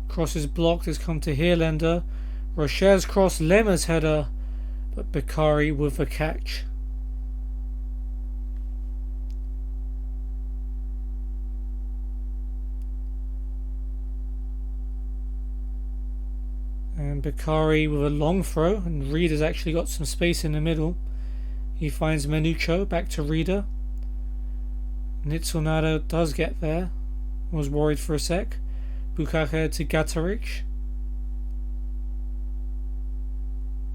Cross is blocked. Has come to Heerlander. Rocher's cross. Lema's header. But Bakari with a catch. And Bakari with a long throw. And Reeder's actually got some space in the middle. He finds Menucho. Back to Reeder. Nitsunada does get there. Was worried for a sec. Bukacher to Gatarich.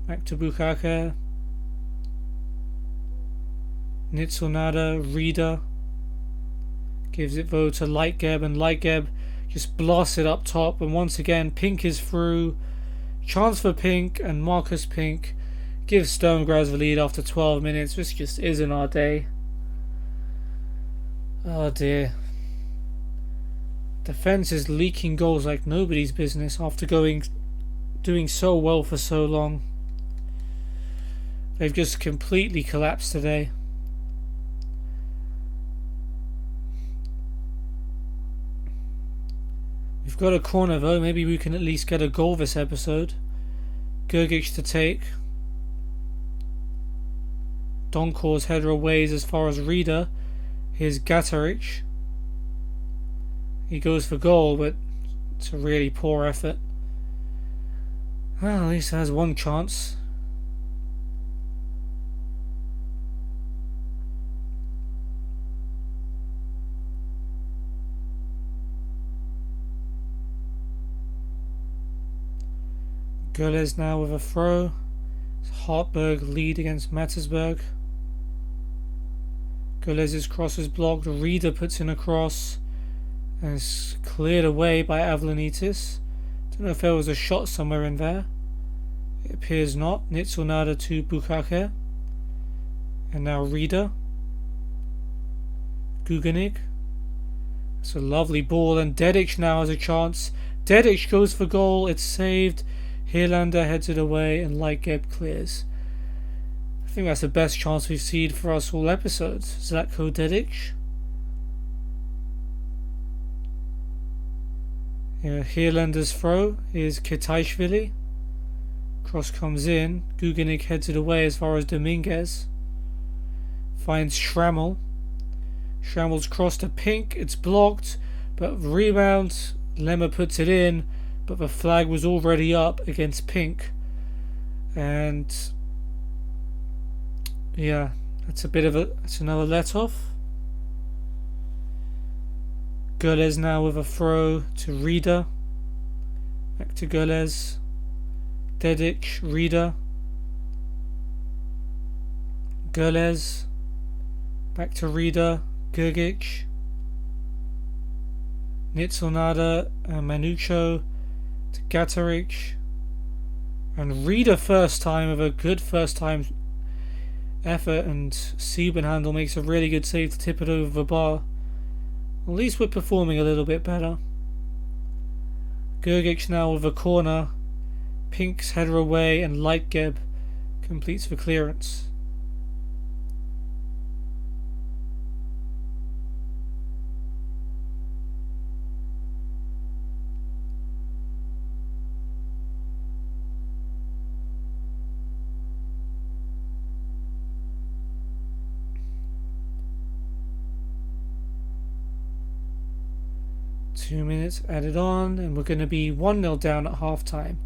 Back to Bukacher. Nitsunada, Reeder. Gives it though to Leitgeb, and Leitgeb just blasts it up top. And once again, Pink is through. Chance for Pink, and Marcus Pink gives Sturmgras the lead after 12 minutes. This just isn't our day. Oh dear. Defence is leaking goals like nobody's business after doing so well for so long. They've just completely collapsed today. We've got a corner though, maybe we can at least get a goal this episode. Gergic to take. Doncourt's header away is as far as Reeder. Here's Gatarich. He goes for goal, but it's a really poor effort. Well, at least has one chance. Goles now with a throw. Hartberg lead against Mattersburg. Goles's cross is blocked. Reeder puts in a cross. And it's cleared away by Avlanitis. Don't know if there was a shot somewhere in there. It appears not. Nitsunada to Bukacher. And now Reeder. Guganig. It's a lovely ball, and Dedic now has a chance. Dedic goes for goal, it's saved. Hirlander heads it away, and Lightgeb clears. I think that's the best chance we've seen for us all episodes. Zlatko Dedic. Yeah, Hirlander's throw is Kitaishvili. Cross comes in. Guganik heads it away as far as Dominguez. Finds Schrammel. Schrammel's cross to Pink. It's blocked, but rebound. Lemmer puts it in, but the flag was already up against Pink. And yeah, that's another let off. Gulez now with a throw to Reeder. Back to Gulez. Dedic, Reeder. Gulez. Back to Reeder. Gergic. Nitsolnada and Manucho to Gataric. And Reeder first time with a good first time effort, and Siebenhandel makes a really good save to tip it over the bar. At least we're performing a little bit better. Gergic now with a corner. Pink's header away, and Lightgeb completes the clearance. Two minutes added on, and we're going to be 1-0 down at half time.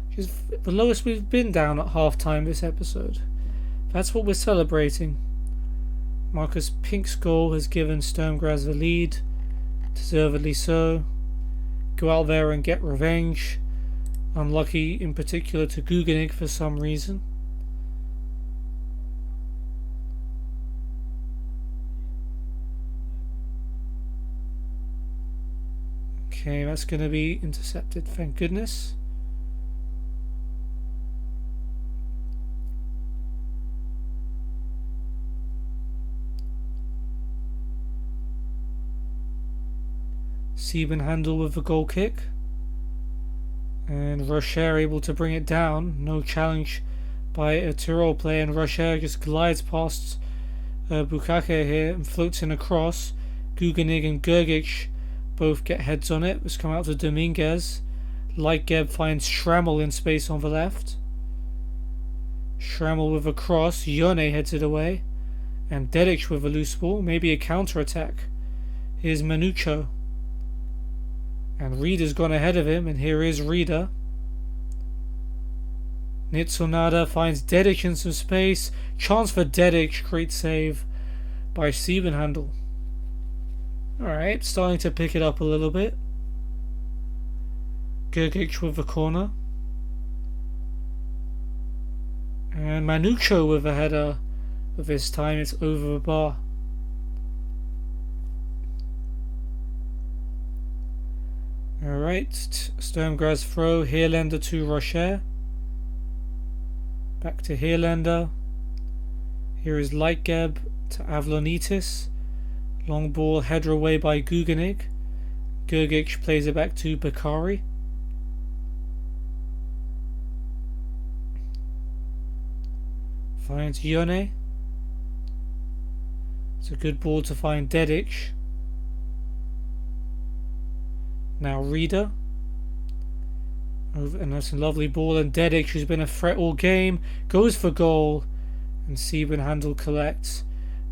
Which is the lowest we've been down at half time this episode. That's what we're celebrating. Marcus Pink's goal has given Sturmgras the lead. Deservedly so. Go out there and get revenge. Unlucky in particular to Guganik for some reason. Okay, that's going to be intercepted, thank goodness. Siebenhandel with the goal kick. And Rocher able to bring it down. No challenge by a Tirol player, and Rocher just glides past Bukake here and floats in across. Guganig and Gergic both get heads on it. Let's come out to Dominguez. Lightgeb finds Schrammel in space on the left. Schrammel with a cross. Yone heads it away. And Dedic with a loose ball. Maybe a counter-attack. Here's Manucho. And Reeder's gone ahead of him. And here is Reeder. Nitsunada finds Dedic in some space. Chance for Dedic. Great save by Siebenhandel. Alright, starting to pick it up a little bit. Gergic with the corner. And Manucho with a header. But this time it's over the bar. Alright, Sturmgras throw. Hirlander to Rocher. Back to Hirlander. Here is Lightgeb to Avlonitis. Long ball, header away by Guganik. Gergic plays it back to Bakari. Finds Yone. It's a good ball to find Dedic. Now Reeder. And that's a lovely ball, and Dedic, who's been a threat all game, goes for goal, and Siebenhandel collects.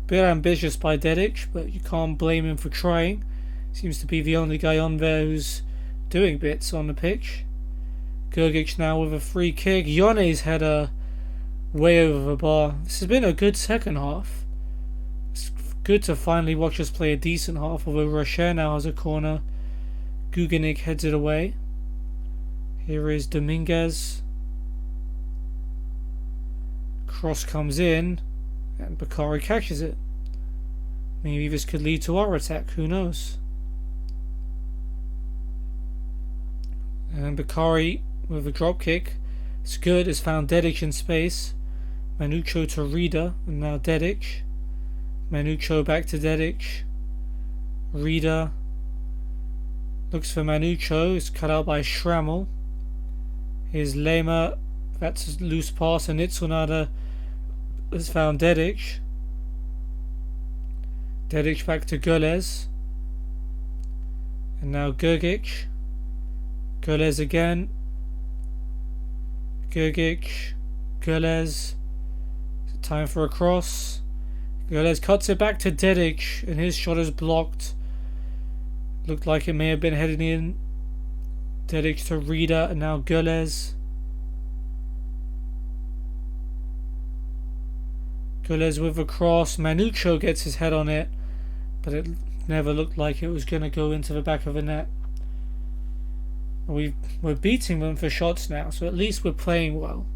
Bit ambitious by Dedic, but you can't blame him for trying. Seems to be the only guy on there who's doing bits on the pitch. Gergic now with a free kick. Yone's header way over the bar. This has been a good second half. It's good to finally watch us play a decent half, although Rocher now has a corner. Guganik heads it away. Here is Dominguez. Cross comes in, and Bakari catches it. Maybe this could lead to our attack, who knows? And Bakari with a drop kick. It's good, has found Dedic in space. Manucho to Reeder, and now Dedic. Manucho back to Dedic. Reeder. Looks for Manucho. It's cut out by Schrammel. Here's Lema. That's a loose pass, and Itsunada has found Dedic. Dedic back to Gulez. And now Gergic. Gulez again. Gergic. Gulez. Time for a cross. Gulez cuts it back to Dedic, and his shot is blocked. Looked like it may have been heading in. Dedic to Rida, and now Gulez. Gulez with a cross. Manucho gets his head on it, but it never looked like it was going to go into the back of the net. We're beating them for shots now, so at least we're playing well.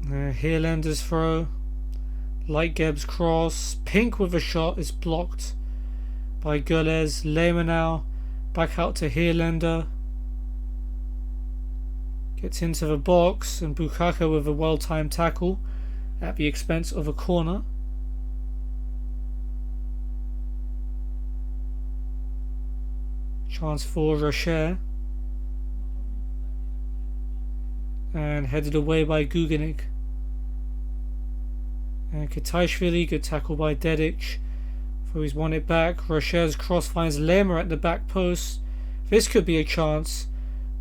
Heerlander's throw. Lightgeb's cross. Pink with a shot is blocked by Gulez. Lehmann now back out to Heerlander. Gets into the box, and Bukaka with a well-timed tackle at the expense of a corner. Chance for Rocher. And headed away by Guganik. And Kitaishvili, good tackle by Dedic. So he's won it back. Rocher's cross finds Lema at the back post. This could be a chance,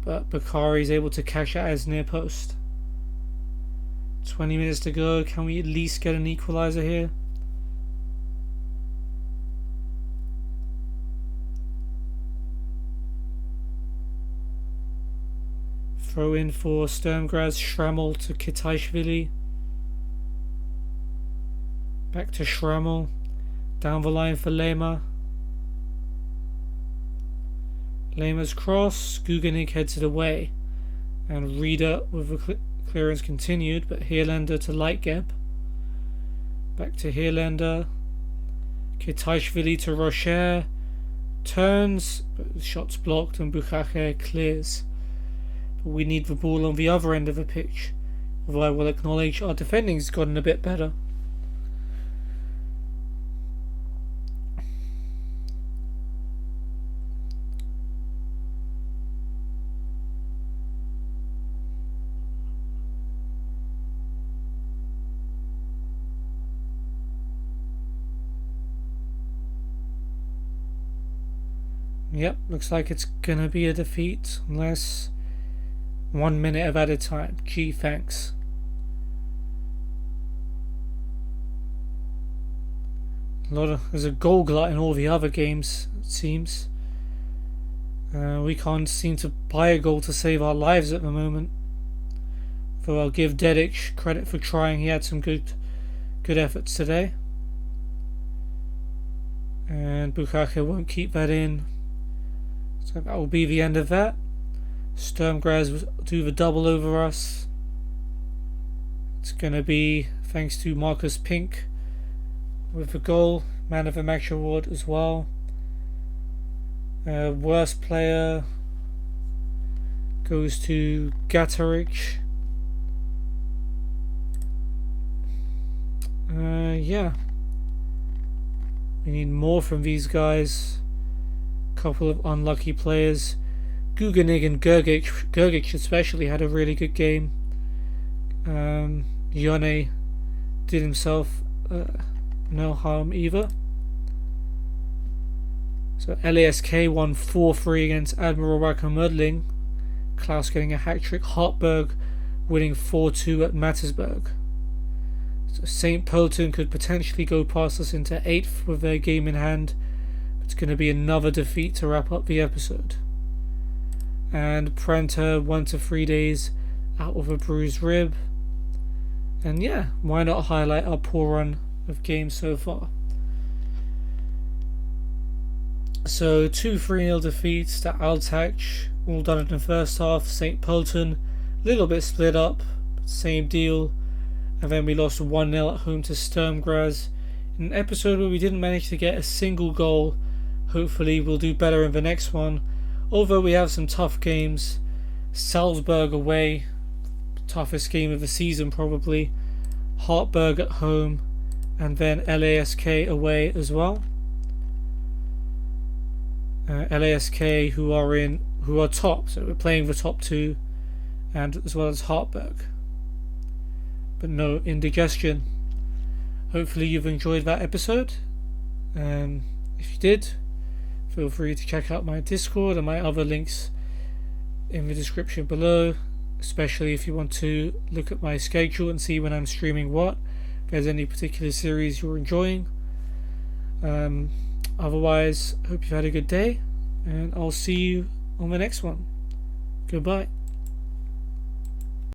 but Bakari is able to catch it at his near post. 20 minutes to go. Can we at least get an equaliser here? Throw in for Sturmgras. Schrammel to Kitaishvili. Back to Schrammel. Down the line for Lema. Lema's cross. Guganik heads it away. And Rida with the clearance continued, but Heerlander to Lightgeb. Back to Heerlander. Kitaishvili to Rocher. Turns, but the shot's blocked, and Bukake clears. But we need the ball on the other end of the pitch. Although I will acknowledge our defending's gotten a bit better. Yep, looks like it's gonna be a defeat unless 1 minute of added time. Gee, thanks. There's a goal glut in all the other games, it seems. We can't seem to buy a goal to save our lives at the moment. Though I'll give Dedic credit for trying. He had some good efforts today. And Bukake won't keep that in. So that will be the end of that. Sturmgras will do the double over us. It's going to be thanks to Marcus Pink with the goal. Man of the match award as well. Worst player goes to Gatarich. Yeah. We need more from these guys. Couple of unlucky players. Guganig and Gergic especially had a really good game. Yone did himself no harm either. So LASK won 4-3 against Admiral Wacker-Mödling. Klaus getting a hat-trick. Hartberg winning 4-2 at Mattersburg. So St. Pölten could potentially go past us into 8th with their game in hand. It's going to be another defeat to wrap up the episode. And Prenta 1 to 3 days out with a bruised rib. And yeah, why not highlight our poor run of games so far? So 2-3-0 defeats to Altach, all done in the first half. St. Pölten, a little bit split up, same deal. And then we lost 1-0 at home to Sturmgras. In an episode where we didn't manage to get a single goal. Hopefully we'll do better in the next one. Although we have some tough games. Salzburg away, toughest game of the season probably. Hartberg at home, and then LASK away as well. LASK who are top, so we're playing the top two, and as well as Hartberg. But no indigestion. Hopefully you've enjoyed that episode. If you did, feel free to check out my Discord and my other links in the description below, especially if you want to look at my schedule and see when I'm streaming what, if there's any particular series you're enjoying. Otherwise, hope you've had a good day, and I'll see you on the next one. Goodbye.